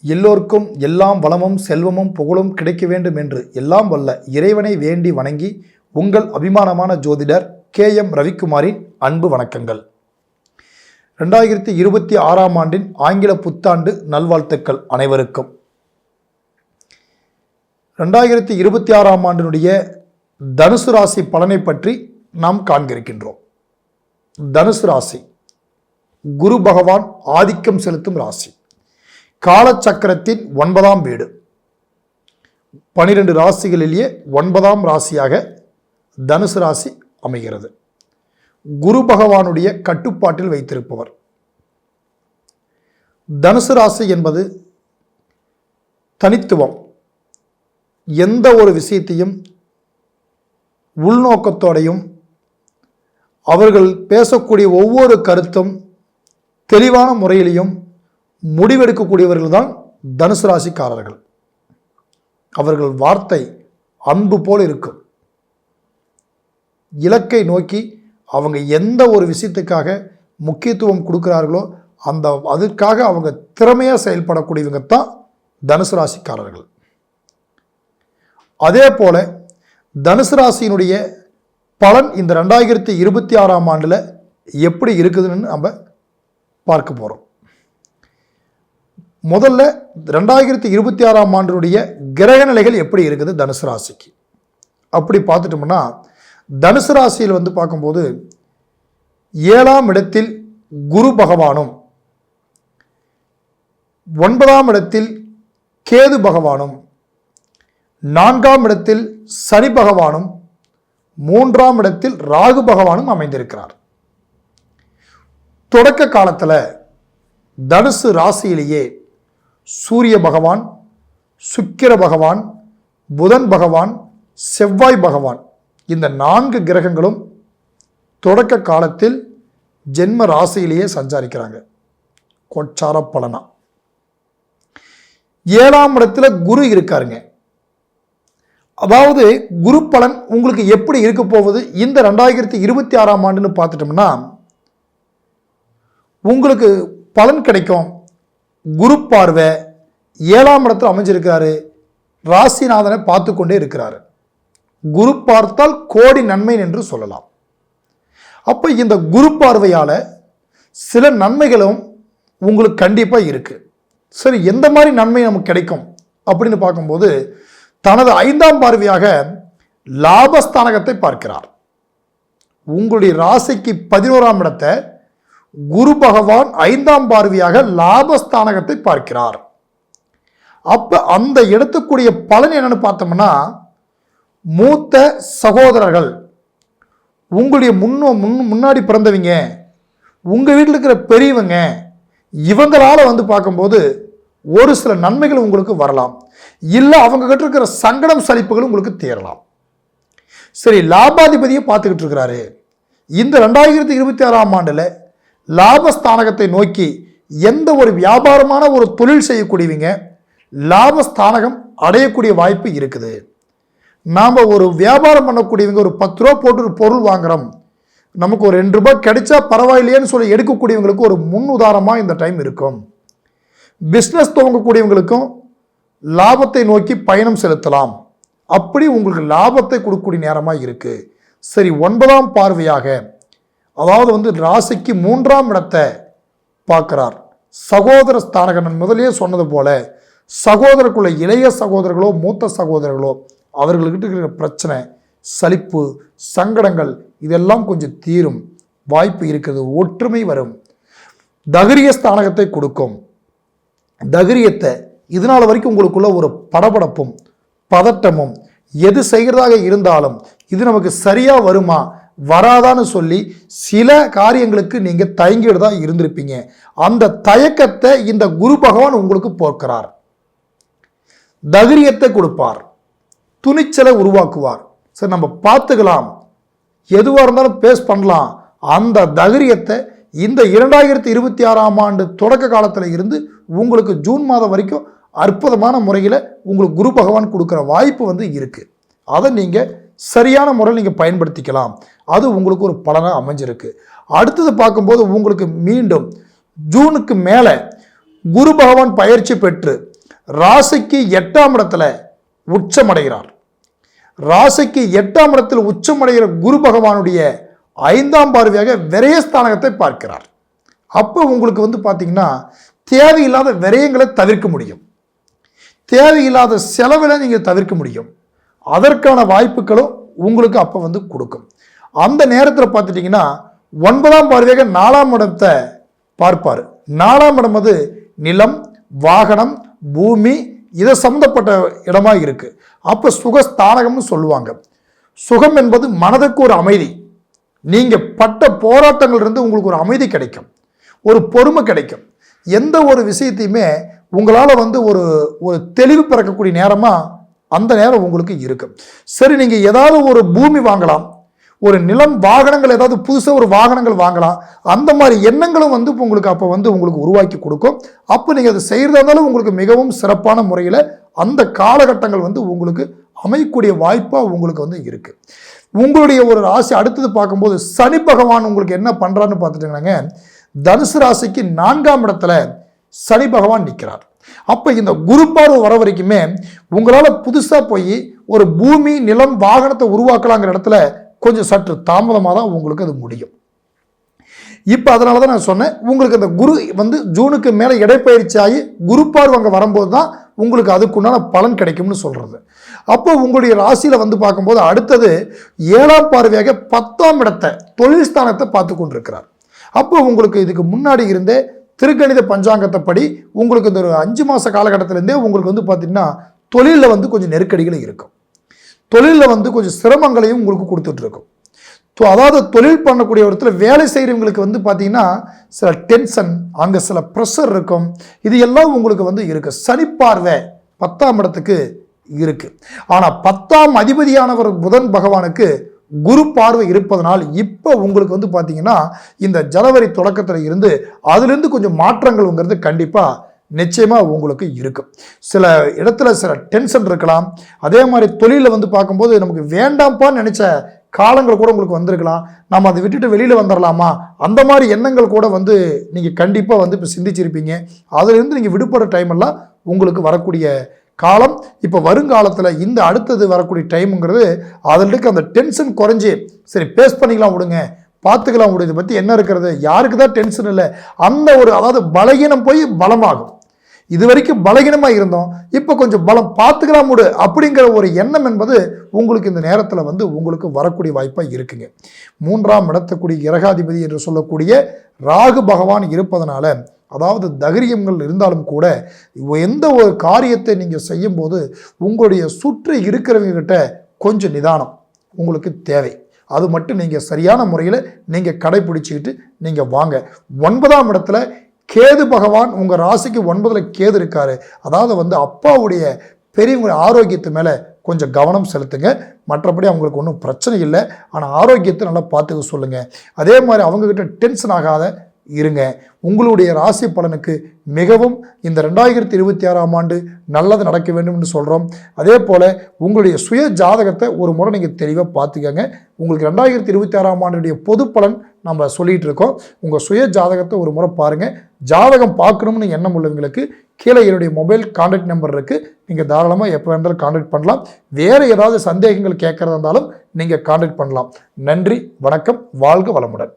எல்லோருக்கும் எல்லாம் வளமும் செல்வமும் புகழும் கிடைக்க வேண்டும் என்று எல்லாம் வல்ல இறைவனை வேண்டி வணங்கி உங்கள் அபிமானமான ஜோதிடர் கே.எம். ரவிக்குமாரின் அன்பு வணக்கங்கள். 2026ஆம் ஆண்டின் ஆங்கில புத்தாண்டு நல்வாழ்த்துக்கள் அனைவருக்கும். 2026ஆம் ஆண்டினுடைய தனுசு ராசி பலனை பற்றி நாம் காண்கிருக்கின்றோம். தனுசு ராசி குரு பகவான் ஆதிக்கம் செலுத்தும் ராசி, காலச்சக்கரத்தின் 9ஆம் வீடு, 12 ராசிகளிலேயே 9ஆம் ராசியாக தனுசு ராசி அமைகிறது. குரு பகவானுடைய கட்டுப்பாட்டில் வைத்திருப்பவர். தனுசு ராசி என்பது தனித்துவம். எந்த ஒரு விஷயத்தையும் உள்நோக்கத்தோடையும் அவர்கள் பேசக்கூடிய ஒவ்வொரு கருத்தும் தெளிவான முறையிலையும் முடிவெடுக்கக்கூடியவர்கள் தான் தனுசு ராசிக்காரர்கள். அவர்கள் வார்த்தை அன்பு போல் இருக்கும். இலக்கை நோக்கி அவங்க எந்த ஒரு விஷயத்துக்காக முக்கியத்துவம் கொடுக்கிறார்களோ அதற்காக அவங்க திறமையாக செயல்படக்கூடியவங்க தான் தனுசு ராசிக்காரர்கள். அதே போல தனுசு ராசியினுடைய பலன் இந்த 2026ஆம் ஆண்டில் எப்படி இருக்குதுன்னு நம்ம பார்க்க போகிறோம். முதல்ல 2026ஆம் ஆண்டினுடைய கிரக நிலைகள் எப்படி இருக்குது தனுசு ராசிக்கு அப்படி பார்த்துட்டோம்னா, தனுசு ராசியில் பார்க்கும்போது 7ஆம் இடத்தில் குரு பகவானும் 9ஆம் இடத்தில் கேது பகவானும் 4ஆம் இடத்தில் சனி பகவானும் 3ஆம் இடத்தில் ராகு பகவானும் அமைந்திருக்கிறார். தொடக்க காலத்தில் தனுசு ராசியிலேயே சூரிய பகவான், சுக்கிர பகவான், புதன் பகவான், செவ்வாய் பகவான் இந்த 4 கிரகங்களும் தொடக்க காலத்தில் ஜென்ம ராசியிலேயே சஞ்சாரிக்கிறாங்க. கோச்சார பலனா 7ஆம் இடத்துல குரு இருக்காருங்க. அதாவது குரு பலன் உங்களுக்கு எப்படி இருக்க போகுது இந்த 2026ஆம் ஆண்டுன்னு பார்த்துட்டோம்னா, உங்களுக்கு பலன் கிடைக்கும். குரு பார்வை 7ஆம் இடத்துல அமைஞ்சிருக்கிறாரு. ராசிநாதனை பார்த்து கொண்டே இருக்கிறாரு. குரு பார்த்தால் கோடி நன்மை என்று சொல்லலாம். அப்போ இந்த குரு பார்வையால் சில நன்மைகளும் உங்களுக்கு கண்டிப்பாக இருக்கு. சரி, எந்த மாதிரி நன்மை நமக்கு கிடைக்கும் அப்படின்னு பார்க்கும்போது, தனது 5ஆம் பார்வையாக லாபஸ்தானகத்தை பார்க்கிறார். உங்களுடைய ராசிக்கு 11ஆம் இடத்தை குரு பகவான் 5ஆம் பார்வையாக லாபஸ்தானகத்தை பார்க்கிறார். அப்ப அந்த இடத்துக்குரிய பலன் என்னன்னு பார்த்தோம்னா, மூத்த சகோதரர்கள், உங்களுடைய முன்னாடி பிறந்தவங்க, உங்க வீட்டில் இருக்கிற பெரியவங்க, இவங்களால பார்க்கும்போது ஒரு சில நன்மைகள் உங்களுக்கு வரலாம். இல்லை அவங்க கிட்ட இருக்கிற சங்கடம் சலிப்புகள் உங்களுக்கு தீரலாம். சரி, லாபாதிபதியை பார்த்துக்கிட்டு இருக்கிறாரு. இந்த 2026ஆம் ஆண்டுல லாபஸ்தானகத்தை நோக்கி எந்த ஒரு வியாபாரமான ஒரு தொழில் செய்யக்கூடியவங்க லாபஸ்தானகம் அடையக்கூடிய வாய்ப்பு இருக்குது. நாம் ஒரு வியாபாரம் பண்ணக்கூடியவங்க ஒரு 10 ரூபா போட்டு ஒரு பொருள் வாங்குறோம், நமக்கு ஒரு 2 ரூபாய் கிடைச்சா பரவாயில்லையேன்னு சொல்லி எடுக்கக்கூடியவங்களுக்கு ஒரு முன் உதாரணமாக இந்த டைம் இருக்கும். பிஸ்னஸ் துவங்கக்கூடியவங்களுக்கும் லாபத்தை நோக்கி பயணம் செலுத்தலாம். அப்படி உங்களுக்கு லாபத்தை கொடுக்கக்கூடிய நேரமாக இருக்கு. சரி, 9ஆம் பார்வையாக அதாவது ராசிக்கு 3ஆம் இடத்தை பார்க்கிறார். சகோதர ஸ்தானகன் முதலே சொன்னது போல சகோதரருக்குள்ள இளைய சகோதரர்களோ மூத்த சகோதரர்களோ அவர்களுக்கிட்ட இருக்கிற பிரச்சனை, சலிப்பு, சங்கடங்கள் இதெல்லாம் கொஞ்சம் தீரும் வாய்ப்பு இருக்கிறது. ஒற்றுமை வரும். தைரிய ஸ்தானகத்தை கொடுக்கும். தைரியத்தை இதனால வரைக்கும் உங்களுக்குள்ள ஒரு படபடப்பும் பதட்டமும், எது செய்கிறதாக இருந்தாலும் இது நமக்கு சரியா வருமா வராதான்னு சொல்லி சில காரியங்களுக்கு நீங்க தயங்கிட்டு தான் இருந்திருப்பீங்க. அந்த தயக்கத்தை இந்த குரு பகவான் உங்களுக்கு போக்குறார். தைரியத்தை கொடுப்பார். துணிச்சலை உருவாக்குவார். சரி, நம்ம பார்த்துக்கலாம், எதுவாக இருந்தாலும் பேஸ் பண்ணலாம். அந்த தைரியத்தை இந்த 2026ஆம் ஆண்டு தொடக்க காலத்தில் இருந்து உங்களுக்கு ஜூன் மாதம் வரைக்கும் அற்புதமான முறையில் உங்களுக்கு குரு பகவான் கொடுக்குற வாய்ப்பு இருக்கு. அதை நீங்கள் சரியான முறையில் நீங்கள் பயன்படுத்திக்கலாம். அது உங்களுக்கு ஒரு பலனாக அமைஞ்சிருக்கு. அடுத்தது பார்க்கும்போது உங்களுக்கு மீண்டும் ஜூனுக்கு மேலே குரு பகவான் பயிற்சி பெற்று ராசிக்கு 8ஆம் இடத்துல உச்சமடைகிறார். ராசிக்கு 8ஆம் இடத்தில் உச்சமடைகிற குரு பகவானுடைய 5ஆம் பார்வையாக விரயஸ்தானகத்தை பார்க்கிறார். அப்போ உங்களுக்கு பார்த்தீங்கன்னா தேவையில்லாத விரயங்களை தவிர்க்க முடியும், தேவையில்லாத செலவில் நீங்கள் தவிர்க்க முடியும். அதற்கான வாய்ப்புகளும் உங்களுக்கு அப்போ கொடுக்கும். அந்த நேரத்தில் பார்த்துட்டிங்கன்னா 9ஆம் பார்வையாக 4ஆம் இடத்தை பார்ப்பார். 4ஆம் இடம் அது நிலம், வாகனம், பூமி இதை சம்மந்தப்பட்ட இடமா இருக்கு. அப்போ சுகஸ்தானகம்னு சொல்லுவாங்க. சுகம் என்பது மனதுக்கு ஒரு அமைதி. நீங்க பட்ட போராட்டங்கள் இருந்து உங்களுக்கு ஒரு அமைதி கிடைக்கும், ஒரு பொறுமை கிடைக்கும். எந்த ஒரு விஷயத்தையுமே உங்களால் ஒரு ஒரு தெளிவு பிறக்கக்கூடிய நேரமா அந்த நேரம் உங்களுக்கு இருக்கும். சரி, நீங்க ஏதாவது ஒரு பூமி வாங்கலாம், ஒரு நிலம், வாகனங்கள், ஏதாவது புதுசாக ஒரு வாகனங்கள் வாங்கலாம். அந்த மாதிரி எண்ணங்களும் உங்களுக்கு அப்போ உங்களுக்கு உருவாக்கி கொடுக்கும். அப்போ நீங்கள் அதை செய்கிறதா இருந்தாலும் உங்களுக்கு மிகவும் சிறப்பான முறையில் அந்த காலகட்டங்கள் உங்களுக்கு அமையக்கூடிய வாய்ப்பாக உங்களுக்கு இருக்கு. உங்களுடைய ஒரு ராசி அடுத்தது பார்க்கும்போது சனி பகவான் உங்களுக்கு என்ன பண்ணுறான்னு பார்த்துட்டீங்கன்னாங்க, தனுசு ராசிக்கு 4ஆம் இடத்துல சனி பகவான் நிற்கிறார். அப்போ இந்த குரு பார்வை வர வரைக்குமே உங்களால் புதுசாக போய் ஒரு பூமி, நிலம், வாகனத்தை உருவாக்கலாங்கிற இடத்துல கொஞ்சம் சற்று தாமதமாக தான் உங்களுக்கு அது முடியும். இப்போ அதனால தான் நான் சொன்னேன், உங்களுக்கு அந்த குரு ஜூனுக்கு மேலே இடைப்பயிற்சி ஆகி குரு பார்வை அங்கே வரும்போது தான் உங்களுக்கு அதுக்குண்டான பலன் கிடைக்கும்னு சொல்கிறது. அப்போ உங்களுடைய ராசியில் பார்க்கும்போது அடுத்தது 7ஆம் பார்வையாக 10ஆம் இடத்தை, தொழில் ஸ்தானத்தை பார்த்து கொண்டிருக்கிறார். அப்போ உங்களுக்கு இதுக்கு முன்னாடி இருந்தே திருக்கணித பஞ்சாங்கத்தை படி உங்களுக்கு இந்த ஒரு 5 மாத காலகட்டத்திலேருந்தே உங்களுக்கு பார்த்தீங்கன்னா தொழிலில் கொஞ்சம் நெருக்கடிகள் இருக்கும், தொழிலில் கொஞ்சம் சிரமங்களையும் உங்களுக்கு கொடுத்துட்ருக்கும். அதாவது தொழில் பண்ணக்கூடிய இடத்துல வேலை செய்கிறவங்களுக்கு பார்த்தீங்கன்னா சில டென்ஷன், அங்கே சில ப்ரெஷர் இருக்கும். இது எல்லாம் உங்களுக்கு இருக்கு. சனி பார்வை 10ஆம் இடத்துக்கு இருக்கு. ஆனால் 10ஆம் அதிபதியானவர் புதன் பகவானுக்கு குரு பார்வை இருப்பதனால் இப்போ உங்களுக்கு பார்த்தீங்கன்னா இந்த ஜனவரி தொடக்கத்தில் இருந்து அதிலிருந்து கொஞ்சம் மாற்றங்கள்ங்கிறது கண்டிப்பாக நிச்சயமாக உங்களுக்கு இருக்கும். சில இடத்துல சில டென்ஷன் இருக்கலாம். அதே மாதிரி தொழிலில் பார்க்கும்போது நமக்கு வேண்டாம்ப்பான்னு நினச்ச காலங்கள் கூட உங்களுக்கு வந்திருக்கலாம். நம்ம அதை விட்டுட்டு வெளியில் வந்துடலாமா, அந்த மாதிரி எண்ணங்கள் கூட நீங்கள் கண்டிப்பாக இப்போ சிந்திச்சிருப்பீங்க. அதிலிருந்து நீங்கள் விடுபடுற டைமெல்லாம் உங்களுக்கு வரக்கூடிய காலம் இப்போ வருங்காலத்தில் இந்த அடுத்தது வரக்கூடிய டைமுங்கிறது அதில் இருக்க அந்த டென்ஷன் குறைஞ்சி சரி பேஸ் பண்ணிக்கலாம், விடுங்க, பார்த்துக்கலாம், விடு, இதை பற்றி என்ன இருக்கிறது, யாருக்கு தான் டென்ஷன் இல்லை, அந்த ஒரு அதாவது பலகீனம் போய் பலமாகும். இது வரைக்கும் பலகீனமாக இருந்தோம், இப்போ கொஞ்சம் பலம், பார்த்துக்கலாம் விடு அப்படிங்கிற ஒரு எண்ணம் என்பது உங்களுக்கு இந்த நேரத்தில் உங்களுக்கு வரக்கூடிய வாய்ப்பாக இருக்குங்க. 3ஆம் இடத்துக்குரிய கிரகாதிபதி என்று சொல்லக்கூடிய ராகு பகவான் இருப்பதனால, அதாவது தைரியங்கள் இருந்தாலும் கூட எந்த ஒரு காரியத்தை நீங்கள் செய்யும்போது உங்களுடைய சுற்றி இருக்கிறவங்ககிட்ட கொஞ்சம் நிதானம் உங்களுக்கு தேவை. அது மட்டும் நீங்கள் சரியான முறையில் நீங்கள் கடைபிடிச்சிக்கிட்டு நீங்கள் வாங்க. 9ஆம் இடத்துல கேது பகவான் உங்கள் ராசிக்கு 9ல் கேது இருக்காரு. அதாவது அப்பாவுடைய பெரியவங்க ஆரோக்கியத்து மேலே கொஞ்சம் கவனம் செலுத்துங்க. மற்றபடி அவங்களுக்கு ஒன்றும் பிரச்சனை இல்லை. ஆனால் ஆரோக்கியத்தை நல்லா பார்த்துக்க சொல்லுங்கள். அதே மாதிரி அவங்கக்கிட்ட டென்ஷன் ஆகாத இருங்க. உங்களுடைய ராசி பலனுக்கு மிகவும் இந்த 2026ஆம் ஆண்டு நல்லது நடக்க வேண்டும் என்று சொல்கிறோம். அதே போல் உங்களுடைய சுய ஜாதகத்தை ஒரு முறை நீங்கள் தெளிவாக பார்த்துக்கங்க. உங்களுக்கு 2026ஆம் ஆண்டுடைய பொது பலன் நம்ம சொல்லிகிட்டு இருக்கோம். உங்கள் சுய ஜாதகத்தை ஒரு முறை பாருங்கள். ஜாதகம் பார்க்கணும்னு எண்ணம் உள்ளவங்களுக்கு கீழே என்னுடைய மொபைல் கான்டாக்ட் நம்பர் இருக்குது, நீங்கள் தாராளமாக எப்போ வேண்டாலும் கான்டாக்ட் பண்ணலாம். வேறு ஏதாவது சந்தேகங்கள் கேட்குறதா இருந்தாலும் நீங்கள் கான்டாக்ட் பண்ணலாம். நன்றி, வணக்கம், வாழ்க வளமுடன்.